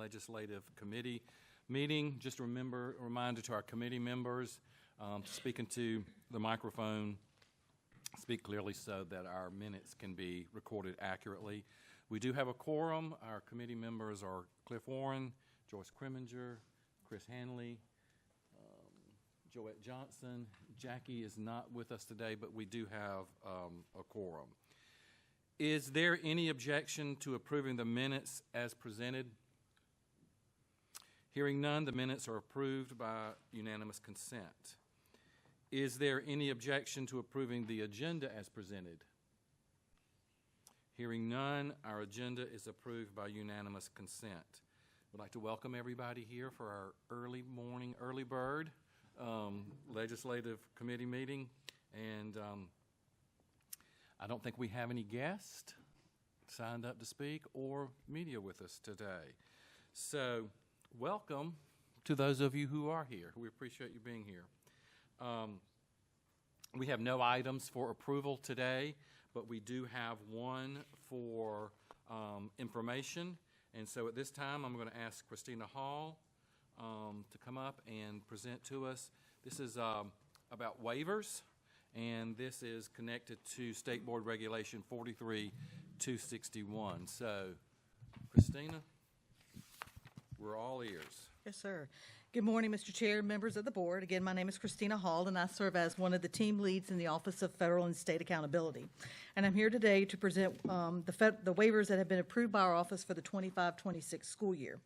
Legislative Committee meeting. Just a reminder to our committee members to speak into the microphone, speak clearly so that our minutes can be recorded accurately. We do have a quorum. Our committee members are Cliff Warren, Joyce Kriminger, Chris Hanley, Joette Johnson. Jackie is not with us today, but we do have a quorum. Is there any objection to approving the minutes as presented? Hearing none, the minutes are approved by unanimous consent. Is there any objection to approving the agenda as presented? Hearing none, our agenda is approved by unanimous consent. We'd like to welcome everybody here for our early morning, early bird Legislative Committee meeting. And I don't think we have any guests signed up to speak or media with us today. So welcome to those of you who are here. We appreciate you being here. We have no items for approval today, but we do have one for information. And so at this time, I'm going to ask Christina Hall to come up and present to us. This is about waivers, and this is connected to State Board Regulation 43-261. So, Christina, we're all ears. Yes, sir. Good morning, Mr. Chair, members of the board. Again, my name is Christina Hall, and I serve as one of the team leads in the Office of Federal and State Accountability. And I'm here today to present the waivers that have been approved by our office for the 25-26 school year.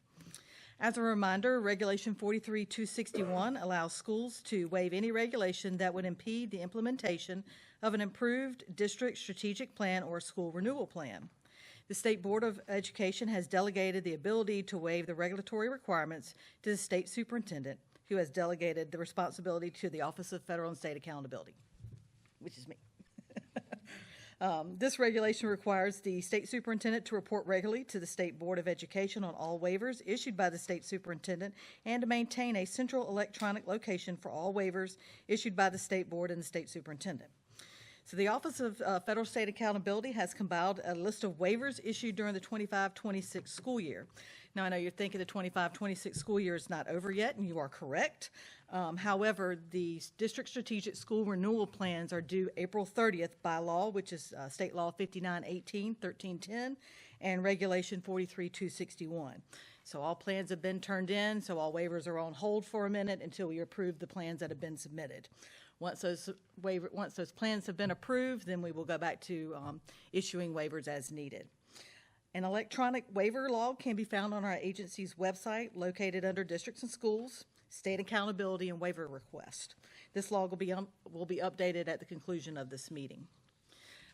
As a reminder, Regulation 43-261 allows schools to waive any regulation that would impede the implementation of an improved district strategic plan or school renewal plan. The State Board of Education has delegated the ability to waive the regulatory requirements to the state superintendent, who has delegated the responsibility to the Office of Federal and State Accountability, which is me. This regulation requires the state superintendent to report regularly to the State Board of Education on all waivers issued by the state superintendent and to maintain a central electronic location for all waivers issued by the state board and the state superintendent. So the Office of Federal State Accountability has compiled a list of waivers issued during the 25-26 school year. Now, I know you're thinking the 25-26 school year is not over yet, and you are correct. However, the District Strategic School Renewal Plans are due April 30th by law, which is State Law 5918-1310 and Regulation 43-261. So all plans have been turned in, so all waivers are on hold for a minute until we approve the plans that have been submitted. Once those plans have been approved, then we will go back to issuing waivers as needed. An electronic waiver log can be found on our agency's website, located under Districts and Schools, State Accountability, and Waiver Request. This log will be updated at the conclusion of this meeting.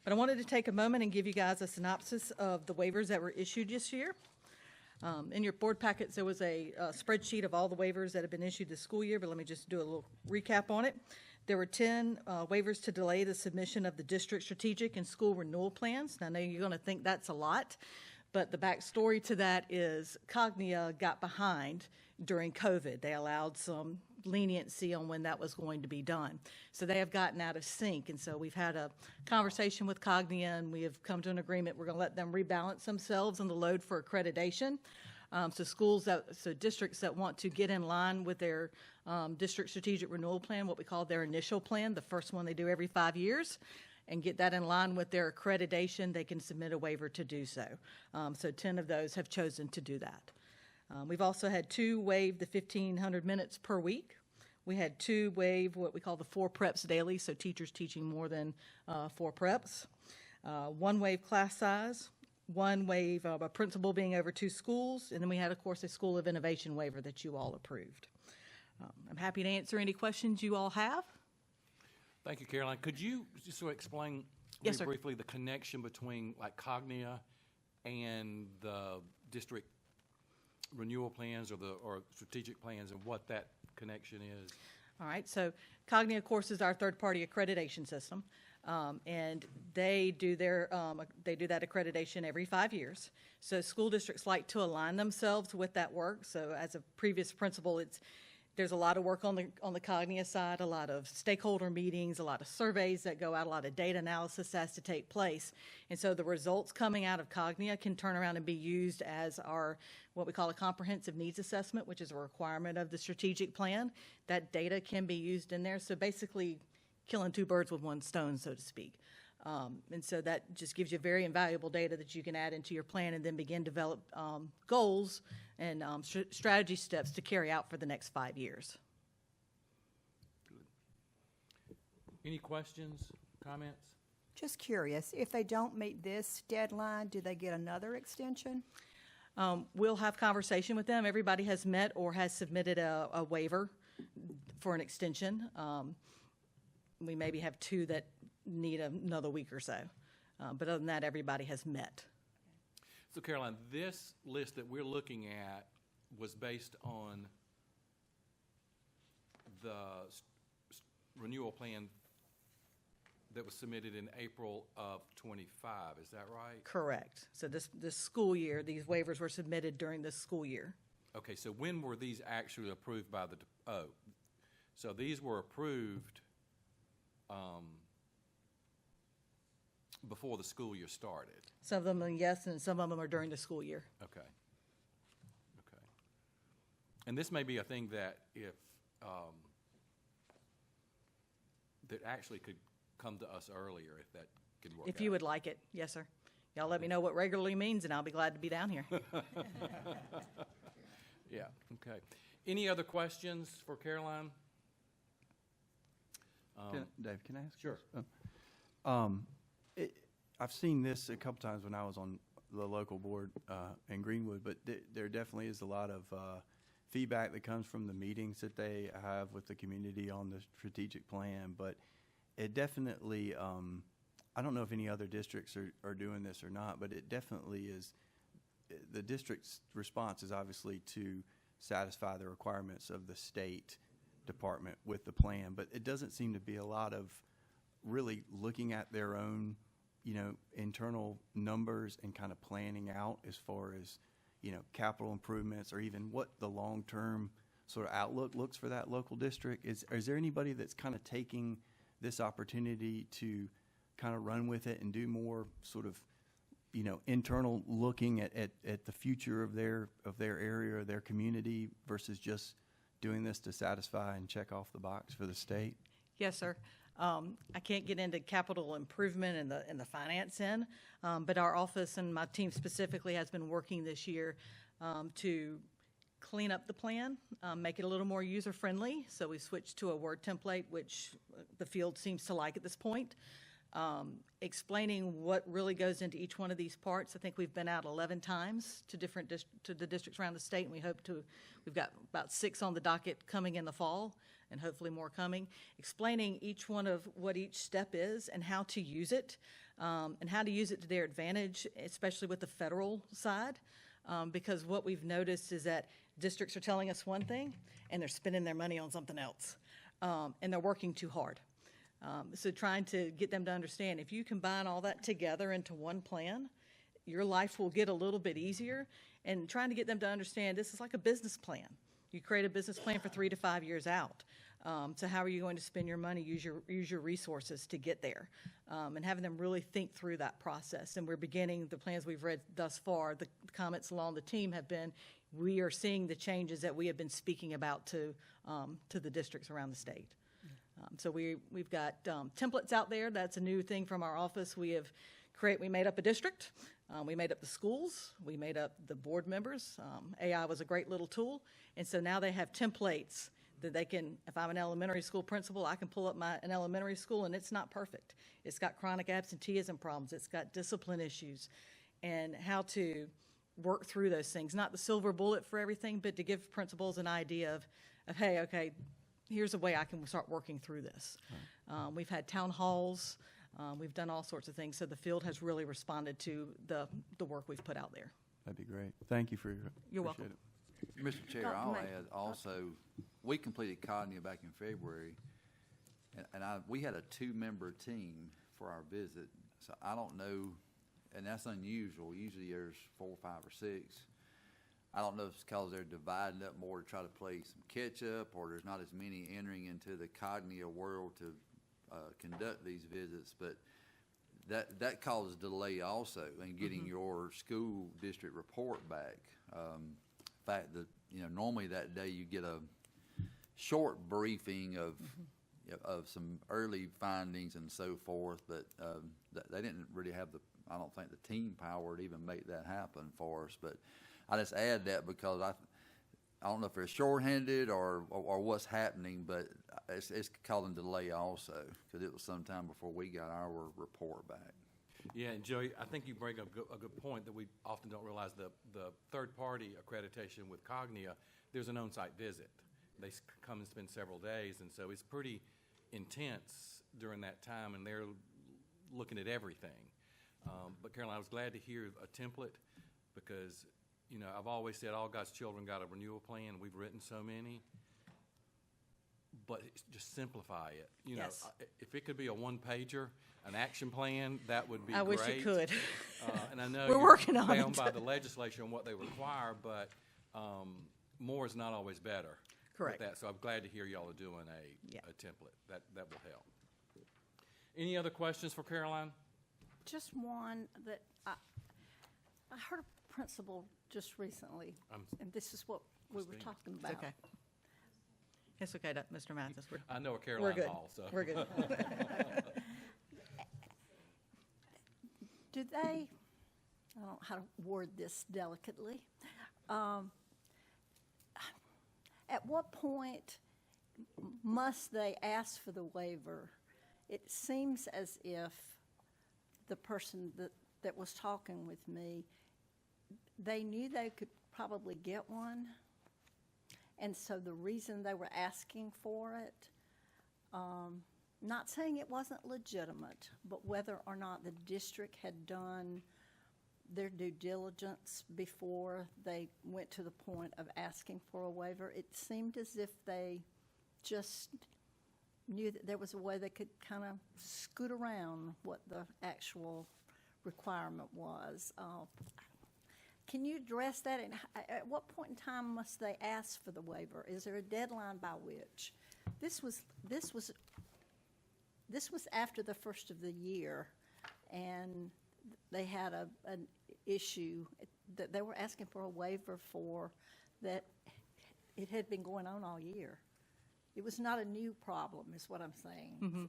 But I wanted to take a moment and give you guys a synopsis of the waivers that were issued this year. In your board packets, there was a spreadsheet of all the waivers that have been issued this school year, but let me just do a little recap on it. There were 10 waivers to delay the submission of the district strategic and school renewal plans. Now, I know you're going to think that's a lot, but the backstory to that is Cognia got behind during COVID. They allowed some leniency on when that was going to be done. So they have gotten out of sync, and so we've had a conversation with Cognia, and we have come to an agreement. We're going to let them rebalance themselves on the load for accreditation. So districts that want to get in line with their district strategic renewal plan, what we call their initial plan, the first one they do every 5 years, and get that in line with their accreditation, they can submit a waiver to do so. So 10 of those have chosen to do that. We've also had 2 waive the 1,500 minutes per week. We had 2 waive what we call the 4 preps daily, so teachers teaching more than 4 preps. 1 waive class size. 1 waive a principal being over 2 schools, and then we had, of course, a School of Innovation waiver that you all approved. I'm happy to answer any questions you all have. Thank you, Caroline. Could you just sort of explain briefly the connection between like Cognia and the district renewal plans or strategic plans and what that connection is? All right, so Cognia, of course, is our third-party accreditation system. And they do that accreditation every 5 years. So school districts like to align themselves with that work. So as a previous principal, There's a lot of work on the Cognia side, a lot of stakeholder meetings, a lot of surveys that go out, a lot of data analysis has to take place. And so the results coming out of Cognia can turn around and be used as our, what we call a comprehensive needs assessment, which is a requirement of the strategic plan. That data can be used in there. So basically killing two birds with one stone, so to speak. And so that just gives you very invaluable data that you can add into your plan and then begin to develop goals and strategy steps to carry out for the next 5 years. Any questions, comments? Just curious, if they don't meet this deadline, do they get another extension? We'll have conversation with them. Everybody has met or has submitted a waiver for an extension. We maybe have two that need another week or so. But other than that, everybody has met. So Caroline, this list that we're looking at was based on the renewal plan that was submitted in April of '25, is that right? Correct. So this school year, these waivers were submitted during this school year. Okay, so when were these actually approved by the, so these were approved before the school year started? Some of them are yes, and some of them are during the school year. Okay. Okay. And this may be a thing that if, that actually could come to us earlier if that could work out. If you would like it, yes, sir. Y'all let me know what regularly means, and I'll be glad to be down here. Yeah, okay. Any other questions for Caroline? Dave, can I ask? Sure. I've seen this a couple times when I was on the local board in Greenwood, but there definitely is a lot of feedback that comes from the meetings that they have with the community on the strategic plan. But it definitely, I don't know if any other districts are doing this or not, but it definitely is, the district's response is obviously to satisfy the requirements of the state department with the plan, but it doesn't seem to be a lot of really looking at their own, internal numbers and kind of planning out as far as, capital improvements or even what the long-term sort of outlook looks for that local district. Is there anybody that's kind of taking this opportunity to kind of run with it and do more sort of, internal looking at the future of their area or their community versus just doing this to satisfy and check off the box for the state? Yes, sir. I can't get into capital improvement and the finance end, but our office and my team specifically has been working this year to clean up the plan, make it a little more user-friendly. So we switched to a Word template, which the field seems to like at this point. Explaining what really goes into each one of these parts. I think we've been out 11 times to to the districts around the state, and we've got about 6 on the docket coming in the fall, and hopefully more coming, explaining each one of what each step is and how to use it, and how to use it to their advantage, especially with the federal side, because what we've noticed is that districts are telling us one thing, and they're spending their money on something else, and they're working too hard. So trying to get them to understand, if you combine all that together into one plan, your life will get a little bit easier, and trying to get them to understand this is like a business plan. You create a business plan for 3 to 5 years out. So how are you going to spend your money, use your resources to get there, and having them really think through that process. And we're beginning, the plans we've read thus far, the comments along the team have been, we are seeing the changes that we have been speaking about to the districts around the state. So we've got templates out there. That's a new thing from our office. We made up a district. We made up the schools. We made up the board members. AI was a great little tool. And so now they have templates that they can, if I'm an elementary school principal, I can pull up an elementary school, and it's not perfect. It's got chronic absenteeism problems. It's got discipline issues, and how to work through those things. Not the silver bullet for everything, but to give principals an idea of hey, okay, here's a way I can start working through this. Right. We've had town halls. We've done all sorts of things. So the field has really responded to the work we've put out there. That'd be great. Thank you for your. You're welcome. It. Mr. Chair, I'll add also, we completed Cognia back in February, and we had a 2-member team for our visit. So I don't know, and that's unusual. Usually there's 4, 5, or 6. I don't know if it's because they're dividing up more to try to play some catch up, or there's not as many entering into the Cognia world to conduct these visits, but that causes delay also in getting your school district report back. In fact, that normally that day you get a short briefing of some early findings and so forth, but they didn't really have I don't think the team power to even make that happen for us. But I just add that because I don't know if they're shorthanded or what's happening, but it's causing delay also because it was some time before we got our report back. Yeah, and Joey, I think you bring up a good point that we often don't realize. The third-party accreditation with Cognia, there's an on-site visit. They come and spend several days, and so it's pretty intense during that time, and they're looking at everything. But Caroline, I was glad to hear a template because, I've always said all God's children got a renewal plan. We've written so many. But just simplify it. Yes. If it could be a one-pager, an action plan, that would be I great. wish it could. And I know We're you're working on bound it. by the legislature and what they require, but more is not always better. Correct. With that. So I'm glad to hear y'all are doing Yeah. a template. That will help. Any other questions for Caroline? Just one that I heard a principal just recently, and this is what we were Christine. talking It's about. okay. It's okay, Mr. Mathis. I know a We're Caroline good. Hall, so. We're good. Do they, I don't know how to word this delicately, at what point must they ask for the waiver? It seems as if the person that was talking with me, they knew they could probably get one. And so the reason they were asking for it, not saying it wasn't legitimate, but whether or not the district had done their due diligence before they went to the point of asking for a waiver, it seemed as if they just knew that there was a way they could kind of scoot around what the actual requirement was. Can you address that? And at what point in time must they ask for the waiver? Is there a deadline by which? This was after the first of the year, and they had an issue that they were asking for a waiver for that it had been going on all year. It was not a new problem, is what I'm saying.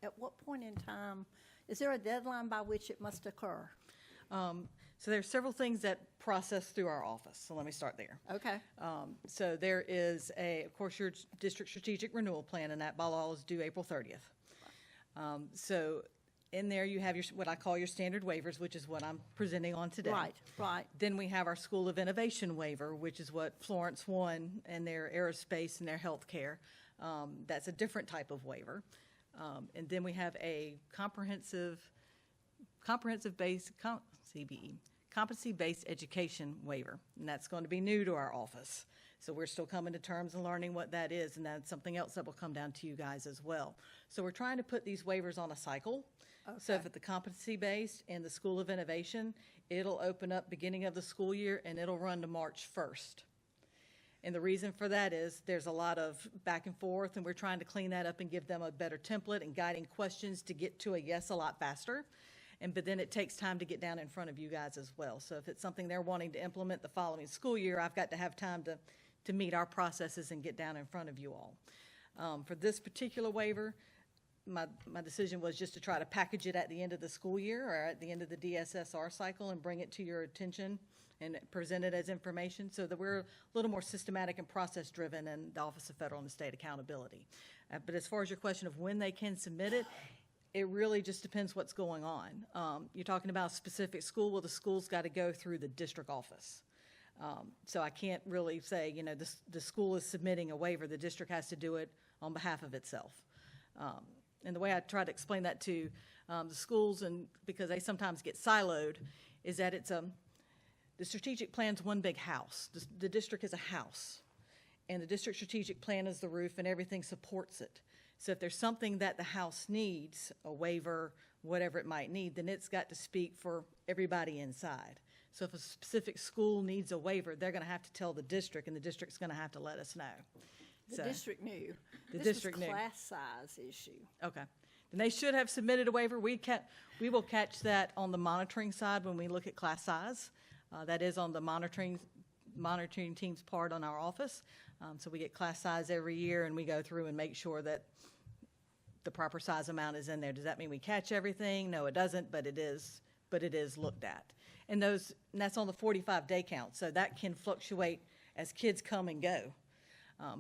At what point in time, is there a deadline by which it must occur? So there's several things that process through our office. So let me start there. Okay. So there is of course, your district strategic renewal plan, and that by law is due April 30th. So in there you have what I call your standard waivers, which is what I'm presenting on today. Right. Then we have our School of Innovation waiver, which is what Florence won, and their aerospace and their healthcare. That's a different type of waiver. And then we have a comprehensive-based CBE, competency-based education waiver, and that's going to be new to our office. So we're still coming to terms and learning what that is, and that's something else that will come down to you guys as well. So we're trying to put these waivers on a cycle. So if at the competency-based and the School of Innovation, it'll open up beginning of the school year, and it'll run to March 1st. And the reason for that is there's a lot of back and forth, and we're trying to clean that up and give them a better template and guiding questions to get to a yes a lot faster. But then it takes time to get down in front of you guys as well. So if it's something they're wanting to implement the following school year, I've got to have time to meet our processes and get down in front of you all. For this particular waiver, my decision was just to try to package it at the end of the school year or at the end of the DSSR cycle and bring it to your attention and present it as information so that we're a little more systematic and process-driven in the Office of Federal and State Accountability. But as far as your question of when they can submit it, it really just depends what's going on. You're talking about a specific school. Well, the school's got to go through the district office. So I can't really say, the school is submitting a waiver. The district has to do it on behalf of itself. And the way I try to explain that to the schools, and because they sometimes get siloed, is that the strategic plan's one big house. The district is a house, and the district strategic plan is the roof, and everything supports it. So if there's something that the house needs, a waiver, whatever it might need, then it's got to speak for everybody inside. So if a specific school needs a waiver, they're going to have to tell the district, and the district's going to have to let us know. The So- district knew. The This was district knew. class size issue. Okay. Then they should have submitted a waiver. We will catch that on the monitoring side when we look at class size. That is on the monitoring team's part on our office. So we get class size every year, and we go through and make sure that the proper size amount is in there. Does that mean we catch everything? No, it doesn't, but it is looked at. And that's on the 45-day count, so that can fluctuate as kids come and go.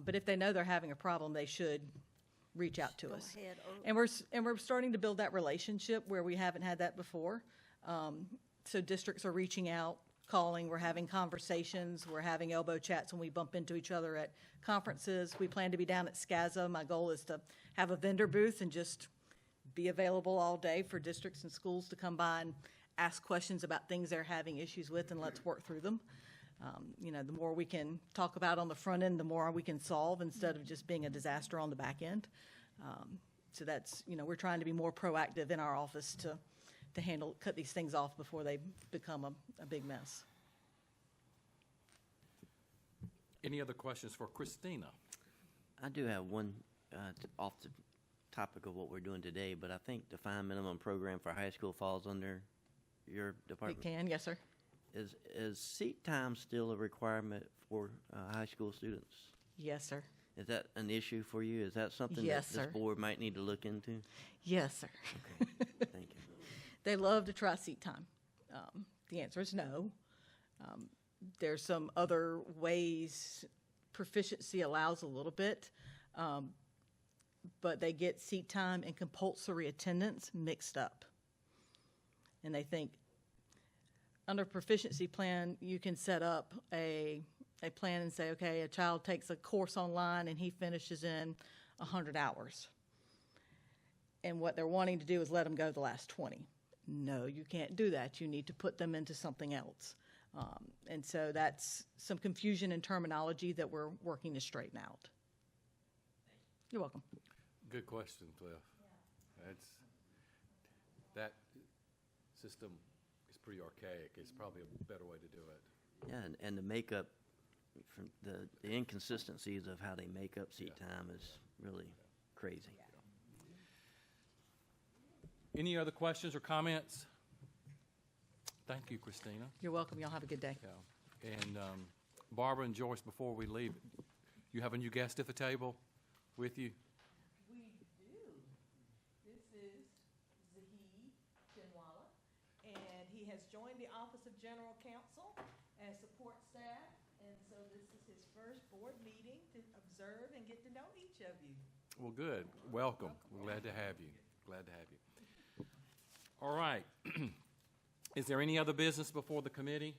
But if they know they're having a problem, they should reach out to Go us. ahead And we're starting to build that relationship where we haven't had that before. So districts are reaching out, calling, we're having conversations, we're having elbow chats when we bump into each other at conferences. We plan to be down at SCAZA. My goal is to have a vendor booth and just be available all day for districts and schools to come by and ask questions about things they're having issues with, and let's work through them. The more we can talk about on the front end, the more we can solve instead of just being a disaster on the back end. So that's, we're trying to be more proactive in our office to cut these things off before they become a big mess. Any other questions for Christina? I do have one off the topic of what we're doing today, but I think defined minimum program for high school falls under your It department. can, yes, sir. Is seat time still a requirement for high school students? Yes, sir. Is that an issue for you? Is that something Yes, that this sir. board might need to look into? Yes, sir. Thank you. They love to try seat time. The answer is no. There's some other ways proficiency allows a little bit, but they get seat time and compulsory attendance mixed up. And they think under proficiency plan, you can set up a plan and say, okay, a child takes a course online and he finishes in 100 hours. And what they're wanting to do is let them go the last 20. No, you can't do that. You need to put them into something else. And so that's some confusion in terminology that we're working to straighten out. You're welcome. Good question, Cliff. That system is pretty archaic. It's probably a better way to do it. Yeah, and the makeup, from the inconsistencies of how they make up seat time is really crazy. Any other questions or comments? Thank you, Christina. You're welcome. Y'all have a good day. Yeah. And Barbara and Joyce, before we leave, you have a new guest at the table with you? We do. This is Zahid Chinwala, and he has joined the Office of General Counsel as support staff, and so this is his first board meeting to observe and get to know each of you. Well, good. Welcome. We're glad to have you. Glad to have you. All right. Is there any other business before the committee?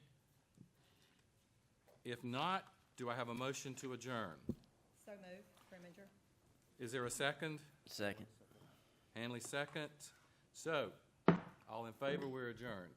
If not, do I have a motion to adjourn? So moved, Preminger. Is there a second? Second. Hanley, second. So, all in favor, we're adjourned.